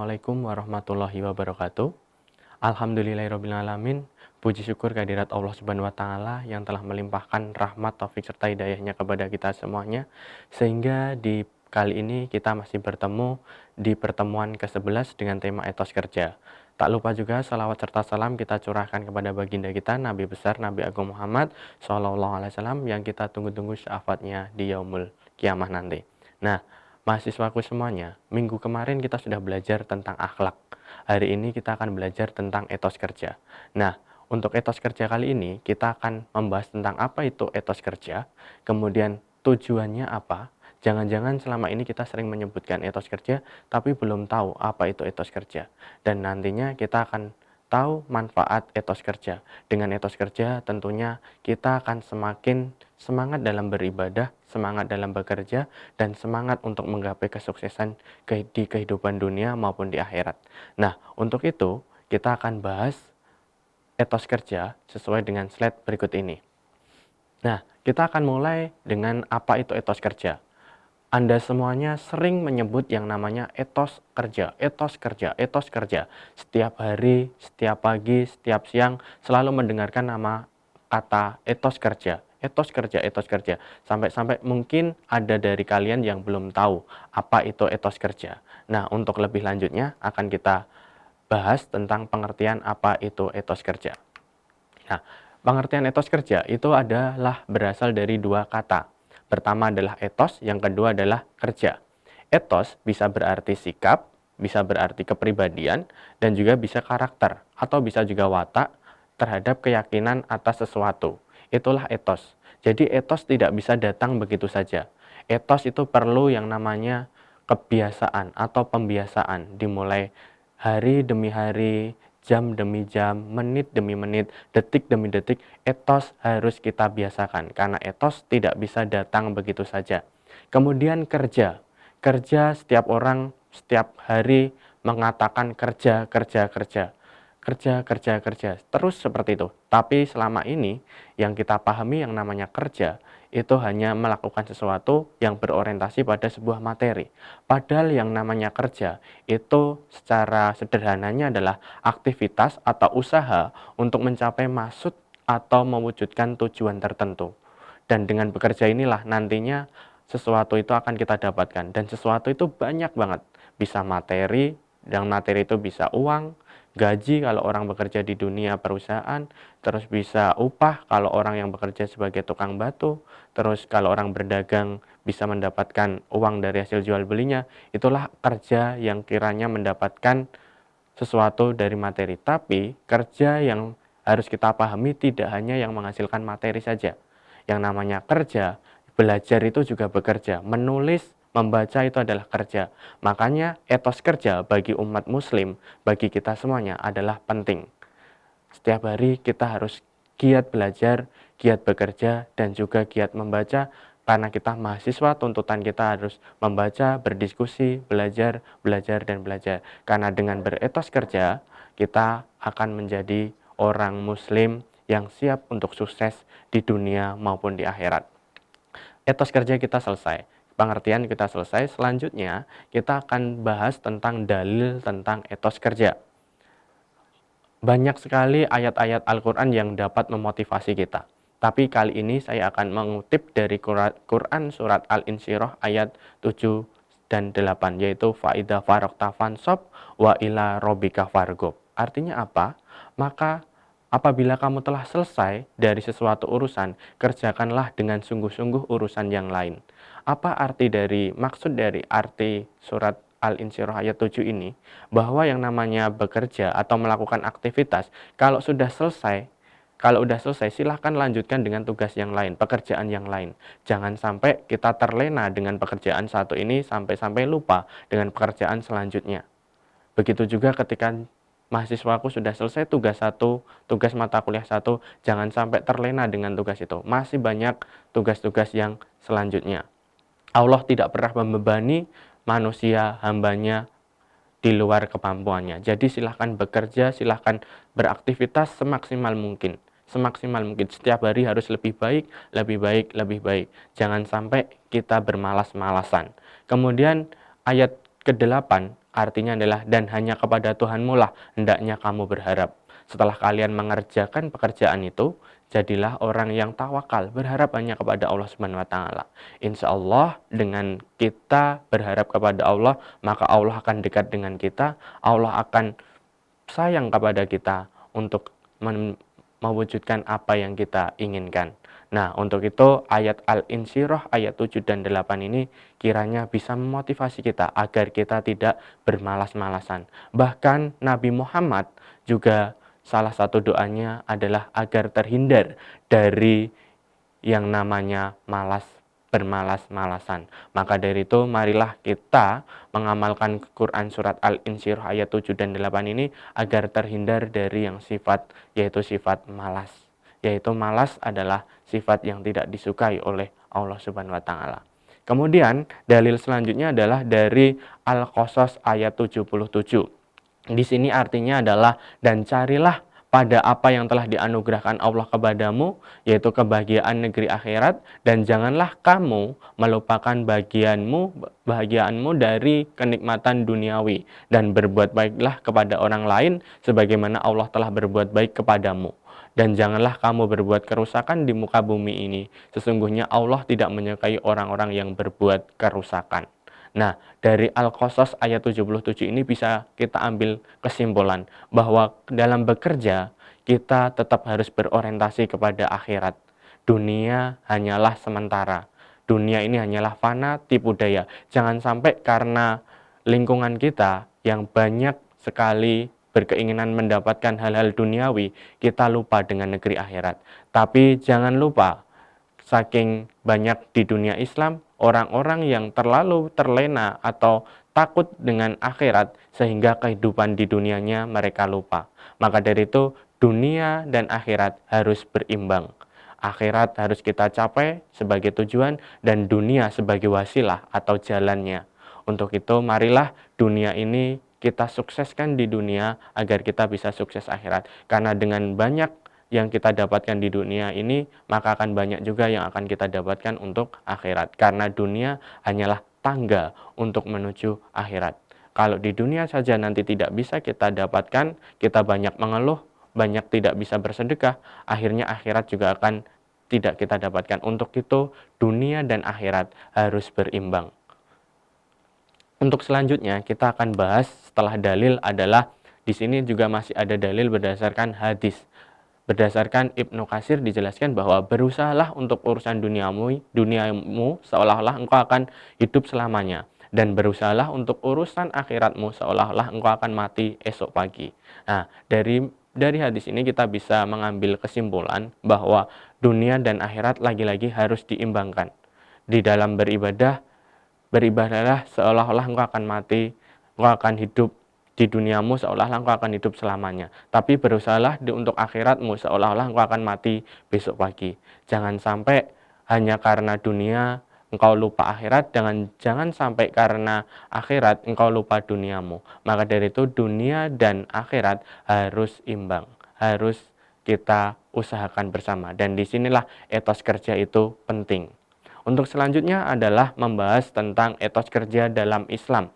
Assalamualaikum warahmatullahi wabarakatuh. Alhamdulillahirrabbilalamin. Puji syukur kehadirat Allah Subhanahu wa Ta'ala yang telah melimpahkan rahmat, taufik serta hidayahnya kepada kita semuanya, sehingga di kali ini kita masih bertemu di pertemuan ke-11 dengan tema etos kerja. Tak lupa juga salawat serta salam kita curahkan kepada baginda kita Nabi besar Nabi Agung Muhammad SAW yang kita tunggu-tunggu syafaatnya di yaumul kiamah nanti. Nah, mahasiswaku semuanya, minggu kemarin kita sudah belajar tentang akhlak. Hari ini kita akan belajar tentang etos kerja. Nah, untuk etos kerja kali ini kita akan membahas tentang apa itu etos kerja, kemudian tujuannya apa. Jangan-jangan selama ini kita sering menyebutkan etos kerja, tapi belum tahu apa itu etos kerja. Dan nantinya kita akan tahu manfaat etos kerja. Dengan etos kerja tentunya kita akan semakin semangat dalam beribadah, semangat dalam bekerja, dan semangat untuk menggapai kesuksesan di kehidupan dunia maupun di akhirat. Nah, untuk itu kita akan bahas etos kerja sesuai dengan slide berikut ini. Nah, kita akan mulai dengan apa itu etos kerja. Anda semuanya sering menyebut yang namanya etos kerja, etos kerja, etos kerja. Setiap hari, setiap pagi, setiap siang selalu mendengarkan nama kata etos kerja, etos kerja, etos kerja. Sampai-sampai mungkin ada dari kalian yang belum tahu apa itu etos kerja. Nah, untuk lebih lanjutnya akan kita bahas tentang pengertian apa itu etos kerja. Nah, pengertian etos kerja itu adalah berasal dari dua kata. Pertama adalah etos, yang kedua adalah kerja. Etos bisa berarti sikap, bisa berarti kepribadian, dan juga bisa karakter, atau bisa juga watak terhadap keyakinan atas sesuatu. Itulah etos. Jadi etos tidak bisa datang begitu saja. Etos itu perlu yang namanya kebiasaan atau pembiasaan, dimulai hari demi hari, jam demi jam, menit demi menit, detik demi detik, etos harus kita biasakan. Karena etos tidak bisa datang begitu saja. Kemudian kerja. Kerja setiap orang setiap hari mengatakan kerja, kerja, kerja. Kerja, kerja, kerja. Terus seperti itu. Tapi selama ini yang kita pahami yang namanya kerja itu hanya melakukan sesuatu yang berorientasi pada sebuah materi. Padahal yang namanya kerja itu secara sederhananya adalah aktivitas atau usaha untuk mencapai maksud atau mewujudkan tujuan tertentu. Dan dengan bekerja inilah nantinya sesuatu itu akan kita dapatkan. Dan sesuatu itu banyak banget. Bisa materi, dan materi itu bisa uang, gaji kalau orang bekerja di dunia perusahaan, terus bisa upah kalau orang yang bekerja sebagai tukang batu, terus kalau orang berdagang bisa mendapatkan uang dari hasil jual belinya. Itulah kerja yang kiranya mendapatkan sesuatu dari materi. Tapi kerja yang harus kita pahami tidak hanya yang menghasilkan materi saja. Yang namanya kerja, belajar itu juga bekerja, menulis, membaca itu adalah kerja. Makanya etos kerja bagi umat muslim, bagi kita semuanya adalah penting. Setiap hari kita harus giat belajar, giat bekerja, dan juga giat membaca. Karena kita mahasiswa, tuntutan kita harus membaca, berdiskusi, belajar, belajar, dan belajar. Karena dengan beretos kerja, kita akan menjadi orang muslim yang siap untuk sukses di dunia maupun di akhirat. Etos kerja kita selesai, pengertian kita selesai. Selanjutnya kita akan bahas tentang dalil tentang etos kerja. Banyak sekali ayat-ayat Al-Quran yang dapat memotivasi kita. Tapi kali ini saya akan mengutip dari Quran surat Al-Insyirah ayat 7 dan 8, yaitu fa'idha farokta fansob wa ila robika fargob. Artinya apa? Maka apabila kamu telah selesai dari sesuatu urusan, kerjakanlah dengan sungguh-sungguh urusan yang lain. Apa maksud dari arti surat Al-Insyirah ayat 7 ini? Bahwa yang namanya bekerja atau melakukan aktivitas, kalau sudah selesai silahkan lanjutkan dengan tugas yang lain, pekerjaan yang lain. Jangan sampai kita terlena dengan pekerjaan satu ini sampai lupa dengan pekerjaan selanjutnya. Begitu juga ketika mahasiswaku sudah selesai tugas mata kuliah satu, jangan sampai terlena dengan tugas itu. Masih banyak tugas-tugas yang selanjutnya. Allah tidak pernah membebani manusia, hambanya, di luar kemampuannya. Jadi silahkan bekerja, silahkan beraktivitas semaksimal mungkin. Semaksimal mungkin. Setiap hari harus lebih baik, lebih baik, lebih baik. Jangan sampai kita bermalas-malasan. Kemudian ayat ke-8 artinya adalah dan hanya kepada Tuhanmu lah hendaknya kamu berharap. Setelah kalian mengerjakan pekerjaan itu, jadilah orang yang tawakal, berharap hanya kepada Allah Subhanahu wa taala. Insya Allah dengan kita berharap kepada Allah, maka Allah akan dekat dengan kita, Allah akan sayang kepada kita untuk mewujudkan apa yang kita inginkan. Nah, untuk itu ayat Al-Insyirah ayat 7 dan 8 ini kiranya bisa memotivasi kita agar kita tidak bermalas-malasan. Bahkan Nabi Muhammad juga salah satu doanya adalah agar terhindar dari yang namanya bermalas-malasan. Maka dari itu marilah kita mengamalkan Quran surat Al-Insyirah ayat 7 dan 8 ini agar terhindar dari yang yaitu sifat malas. Yaitu malas adalah sifat yang tidak disukai oleh Allah Subhanahu wa taala. Kemudian dalil selanjutnya adalah dari Al-Qasas ayat 77. Di sini artinya adalah dan carilah pada apa yang telah dianugerahkan Allah kepadamu, yaitu kebahagiaan negeri akhirat, dan janganlah kamu melupakan bahagiaanmu dari kenikmatan duniawi, dan berbuat baiklah kepada orang lain, sebagaimana Allah telah berbuat baik kepadamu. Dan janganlah kamu berbuat kerusakan di muka bumi ini, sesungguhnya Allah tidak menyukai orang-orang yang berbuat kerusakan. Nah, dari Al-Qasas ayat 77 ini bisa kita ambil kesimpulan bahwa dalam bekerja kita tetap harus berorientasi kepada akhirat. Dunia hanyalah sementara. Dunia ini hanyalah fana, tipu daya. Jangan sampai karena lingkungan kita yang banyak sekali berkeinginan mendapatkan hal-hal duniawi, kita lupa dengan negeri akhirat. Tapi jangan lupa, saking banyak di dunia Islam, orang-orang yang terlalu terlena atau takut dengan akhirat sehingga kehidupan di dunianya mereka lupa. Maka dari itu, dunia dan akhirat harus berimbang. Akhirat harus kita capai sebagai tujuan dan dunia sebagai wasilah atau jalannya. Untuk itu, marilah dunia ini kita sukseskan di dunia agar kita bisa sukses akhirat. Karena dengan banyak yang kita dapatkan di dunia ini, maka akan banyak juga yang akan kita dapatkan untuk akhirat. Karena dunia hanyalah tangga untuk menuju akhirat. Kalau di dunia saja nanti tidak bisa kita dapatkan, kita banyak mengeluh, banyak tidak bisa bersedekah, akhirnya akhirat juga akan tidak kita dapatkan. Untuk itu, dunia dan akhirat harus berimbang. Untuk selanjutnya kita akan bahas setelah dalil adalah di sini juga masih ada dalil berdasarkan hadis. Berdasarkan Ibnu Katsir dijelaskan bahwa berusahalah untuk urusan duniamu seolah-olah engkau akan hidup selamanya, dan berusahalah untuk urusan akhiratmu seolah-olah engkau akan mati esok pagi. Nah, dari hadis ini kita bisa mengambil kesimpulan bahwa dunia dan akhirat lagi-lagi harus diimbangkan. Di dalam beribadahlah seolah-olah engkau akan mati, engkau akan hidup di duniamu seolah-olah engkau akan hidup selamanya. Tapi berusahalah untuk akhiratmu seolah-olah engkau akan mati besok pagi. Jangan sampai hanya karena dunia engkau lupa akhirat, jangan sampai karena akhirat engkau lupa duniamu. Maka dari itu dunia dan akhirat harus imbang, harus kita usahakan bersama. Dan disinilah etos kerja itu penting. Untuk selanjutnya adalah membahas tentang etos kerja dalam Islam.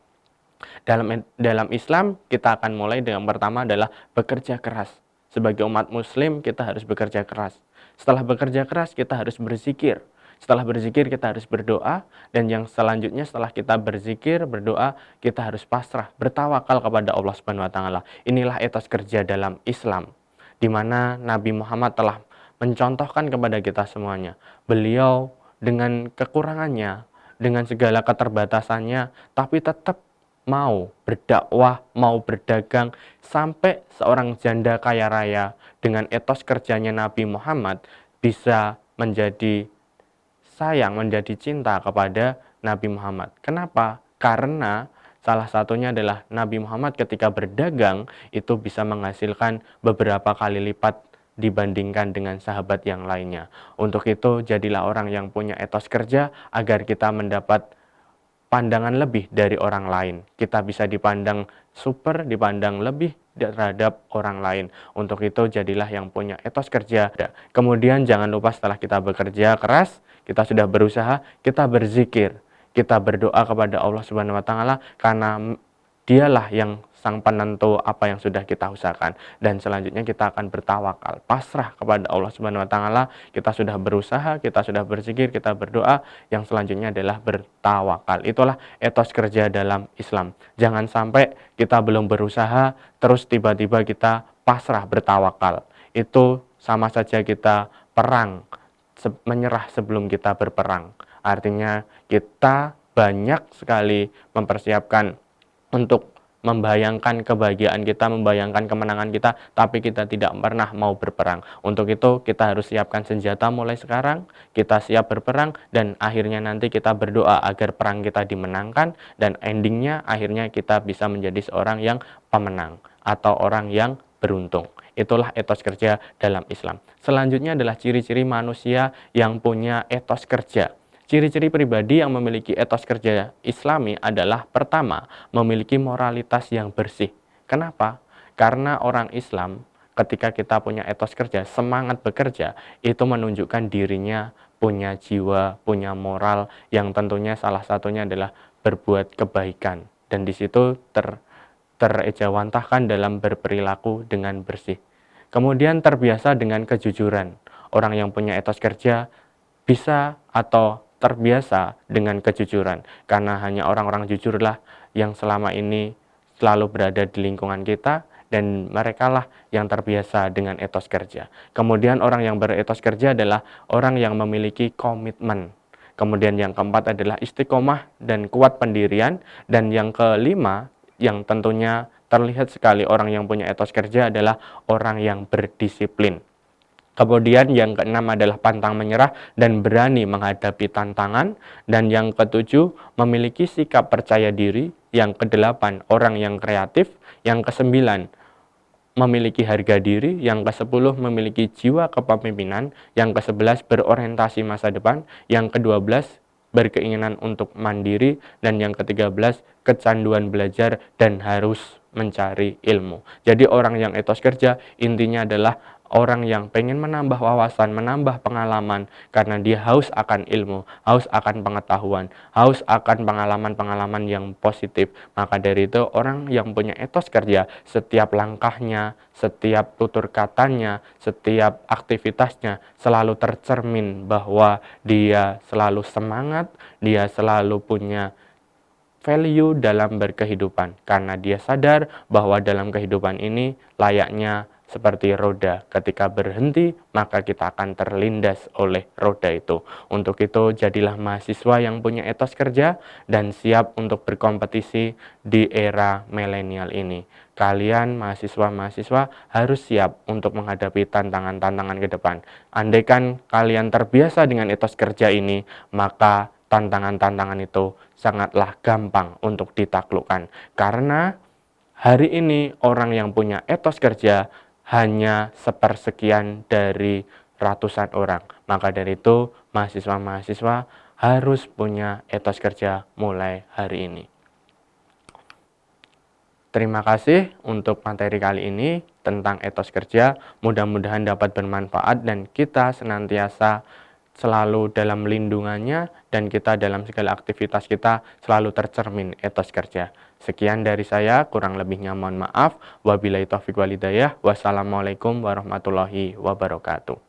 Dalam Islam kita akan mulai dengan pertama adalah bekerja keras. Sebagai umat muslim kita harus bekerja keras. Setelah bekerja keras kita harus berzikir. Setelah berzikir kita harus berdoa, dan yang selanjutnya setelah kita berzikir, berdoa, kita harus pasrah, bertawakal kepada Allah Subhanahu wa taala. Inilah etos kerja dalam Islam, di mana Nabi Muhammad telah mencontohkan kepada kita semuanya. Beliau dengan kekurangannya, dengan segala keterbatasannya, tapi tetap mau berdakwah, mau berdagang, sampai seorang janda kaya raya dengan etos kerjanya Nabi Muhammad bisa menjadi sayang, menjadi cinta kepada Nabi Muhammad. Kenapa? Karena salah satunya adalah Nabi Muhammad ketika berdagang itu bisa menghasilkan beberapa kali lipat dibandingkan dengan sahabat yang lainnya. Untuk itu, jadilah orang yang punya etos kerja agar kita mendapat pandangan lebih dari orang lain. Kita bisa dipandang super, dipandang lebih terhadap orang lain. Untuk itu, jadilah yang punya etos kerja. Kemudian jangan lupa setelah kita bekerja keras, kita sudah berusaha, kita berzikir. kita berdoa kepada Allah Subhanahu wa taala karena Dialah yang sang penentu apa yang sudah kita usahakan. Dan selanjutnya kita akan bertawakal, pasrah kepada Allah Subhanahu wa taala. Kita sudah berusaha, kita sudah berzikir, kita berdoa, yang selanjutnya adalah bertawakal. Itulah etos kerja dalam Islam. Jangan sampai kita belum berusaha terus tiba-tiba kita pasrah bertawakal. Itu sama saja kita perang, menyerah sebelum kita berperang. Artinya kita banyak sekali mempersiapkan untuk membayangkan kebahagiaan kita, membayangkan kemenangan kita, tapi kita tidak pernah mau berperang. Untuk itu kita harus siapkan senjata mulai sekarang, kita siap berperang, dan akhirnya nanti kita berdoa agar perang kita dimenangkan, dan endingnya akhirnya kita bisa menjadi seorang yang pemenang, atau orang yang beruntung. Itulah etos kerja dalam Islam. Selanjutnya adalah ciri-ciri manusia yang punya etos kerja. Ciri-ciri pribadi yang memiliki etos kerja Islami adalah pertama, memiliki moralitas yang bersih. Kenapa? Karena orang Islam ketika kita punya etos kerja, semangat bekerja, itu menunjukkan dirinya punya jiwa, punya moral yang tentunya salah satunya adalah berbuat kebaikan. Dan di situ terejawantahkan dalam berperilaku dengan bersih. Kemudian terbiasa dengan kejujuran. Orang yang punya etos kerja bisa atau terbiasa dengan kejujuran, karena hanya orang-orang jujurlah yang selama ini selalu berada di lingkungan kita, dan merekalah yang terbiasa dengan etos kerja. Kemudian orang yang beretos kerja adalah orang yang memiliki komitmen. Kemudian yang keempat adalah istiqomah dan kuat pendirian, dan yang kelima yang tentunya terlihat sekali orang yang punya etos kerja adalah orang yang berdisiplin. Kemudian yang keenam adalah pantang menyerah dan berani menghadapi tantangan. Dan yang ketujuh, memiliki sikap percaya diri. Yang kedelapan, orang yang kreatif. Yang kesembilan, memiliki harga diri. Yang kesepuluh, memiliki jiwa kepemimpinan. Yang kesebelas, berorientasi masa depan. Yang kedua belas, berkeinginan untuk mandiri. Dan yang ketiga belas, kecanduan belajar dan harus mencari ilmu. Jadi orang yang etos kerja intinya adalah orang yang pengen menambah wawasan, menambah pengalaman, karena dia haus akan ilmu, haus akan pengetahuan, haus akan pengalaman-pengalaman yang positif. Maka dari itu orang yang punya etos kerja, setiap langkahnya, setiap tutur katanya, setiap aktivitasnya selalu tercermin bahwa dia selalu semangat, dia selalu punya value dalam berkehidupan, karena dia sadar bahwa dalam kehidupan ini layaknya seperti roda. Ketika berhenti, maka kita akan terlindas oleh roda itu. Untuk itu, jadilah mahasiswa yang punya etos kerja dan siap untuk berkompetisi di era milenial ini. Kalian mahasiswa-mahasiswa harus siap untuk menghadapi tantangan-tantangan ke depan. Andaikan kalian terbiasa dengan etos kerja ini, maka tantangan-tantangan itu sangatlah gampang untuk ditaklukkan. Karena hari ini orang yang punya etos kerja hanya sepersekian dari ratusan orang. Maka dari itu, mahasiswa-mahasiswa harus punya etos kerja mulai hari ini. Terima kasih untuk materi kali ini tentang etos kerja. Mudah-mudahan dapat bermanfaat dan kita senantiasa selalu dalam lindungannya, dan kita dalam segala aktivitas kita selalu tercermin etos kerja. Sekian dari saya, kurang lebihnya mohon maaf. Wabillahi taufiq wal hidayah. Wassalamualaikum warahmatullahi wabarakatuh.